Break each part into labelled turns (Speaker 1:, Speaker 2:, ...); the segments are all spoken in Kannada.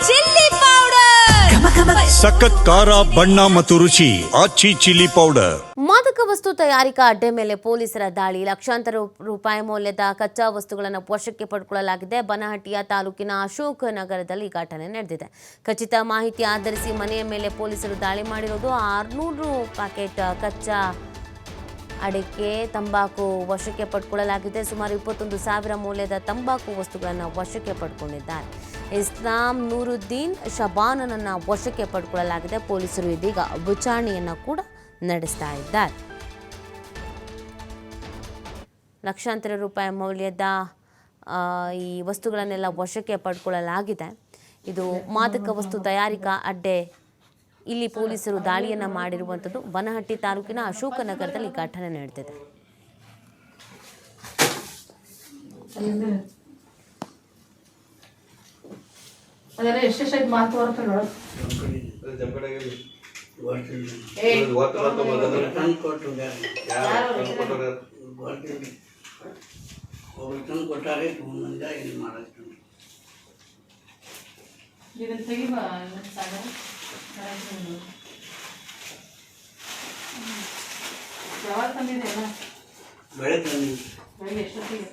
Speaker 1: ಚಿಲ್ಲಿ ಪೌಡರ್,
Speaker 2: ಸಖತ್ ಖಾರ ಬಣ್ಣ ಮತ್ತು ರುಚಿ ಆಚಿ ಚಿಲ್ಲಿ ಪೌಡರ್.
Speaker 3: ಮಾದಕ ವಸ್ತು ತಯಾರಿಕಾ ಅಡ್ಡೆ ಮೇಲೆ ಪೊಲೀಸರ ದಾಳಿ. ಲಕ್ಷಾಂತರ ರೂಪಾಯಿ ಮೌಲ್ಯದ ಕಚ್ಚಾ ವಸ್ತುಗಳನ್ನು ವಶಕ್ಕೆ ಪಡೆದುಕೊಳ್ಳಲಾಗಿದೆ. ಬನಹಟ್ಟಿಯ ತಾಲೂಕಿನ ಅಶೋಕ್ ನಗರದಲ್ಲಿ ಘಟನೆ ನಡೆದಿದೆ. ಖಚಿತ ಮಾಹಿತಿ ಆಧರಿಸಿ ಮನೆಯ ಮೇಲೆ ಪೊಲೀಸರು ದಾಳಿ ಮಾಡಿರೋದು. 600 ಪ್ಯಾಕೆಟ್ ಕಚ್ಚಾ ಅಡಿಕೆ ತಂಬಾಕು ವಶಕ್ಕೆ ಪಡೆದುಕೊಳ್ಳಲಾಗಿದೆ. ಸುಮಾರು 21,000 ಮೌಲ್ಯದ ತಂಬಾಕು ವಸ್ತುಗಳನ್ನು ವಶಕ್ಕೆ ಪಡೆದುಕೊಂಡಿದ್ದಾರೆ. ಇಸ್ಲಾಂ ನೂರುದ್ದೀನ್ ಶಬಾನನನ್ನು ವಶಕ್ಕೆ ಪಡೆದುಕೊಳ್ಳಲಾಗಿದೆ. ಪೊಲೀಸರು ಇದೀಗ ವಿಚಾರಣೆಯನ್ನು ಕೂಡ ನಡೆಸ್ತಾ ಇದ್ದಾರೆ. ಲಕ್ಷಾಂತರ ರೂಪಾಯಿ ಮೌಲ್ಯದ ಈ ವಸ್ತುಗಳನ್ನೆಲ್ಲ ವಶಕ್ಕೆ ಪಡೆದುಕೊಳ್ಳಲಾಗಿದೆ. ಇದು ಮಾದಕ ವಸ್ತು ತಯಾರಿಕಾ ಅಡ್ಡೆ. ಇಲ್ಲಿ ಪೊಲೀಸರು ದಾಳಿಯನ್ನು ಮಾಡಿರುವಂಥದ್ದು. ಬನಹಟ್ಟಿ ತಾಲೂಕಿನ ಅಶೋಕ ನಗರದಲ್ಲಿ ಘಟನೆ ನಡೆದಿದೆ.
Speaker 4: ಯಾವಾಗ ತಂದಿದೆ ಎಲ್ಲ ಬೆಳಗ್ಗೆ ಎಷ್ಟೊತ್ತಿಗೆ?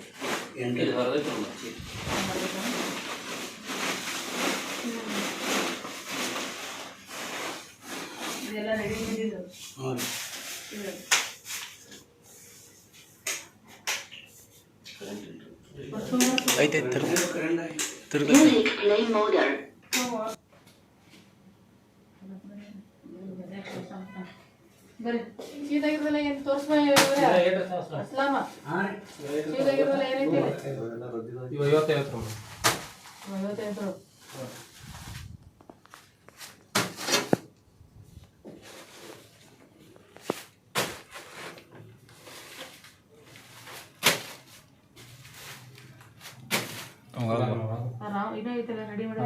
Speaker 4: ಇದೆಲ್ಲ ರೆಡಿ ಮಾಡಿದ್ದು
Speaker 5: ಐತೆ
Speaker 4: ಬರ್ರಿ. ಸೀದಾಗಿರ್ದಲ್ಲ ಏನು ತೋರಿಸ್ಬ ಅಸ್ಲಾಮ ಸೀದಾಗಿರ್ದಲ್ಲ ಏನೈತಿ
Speaker 5: 55
Speaker 4: ಇನ್ನೂ ಐತಲ್ಲ ರೆಡಿ ಮಾಡಿ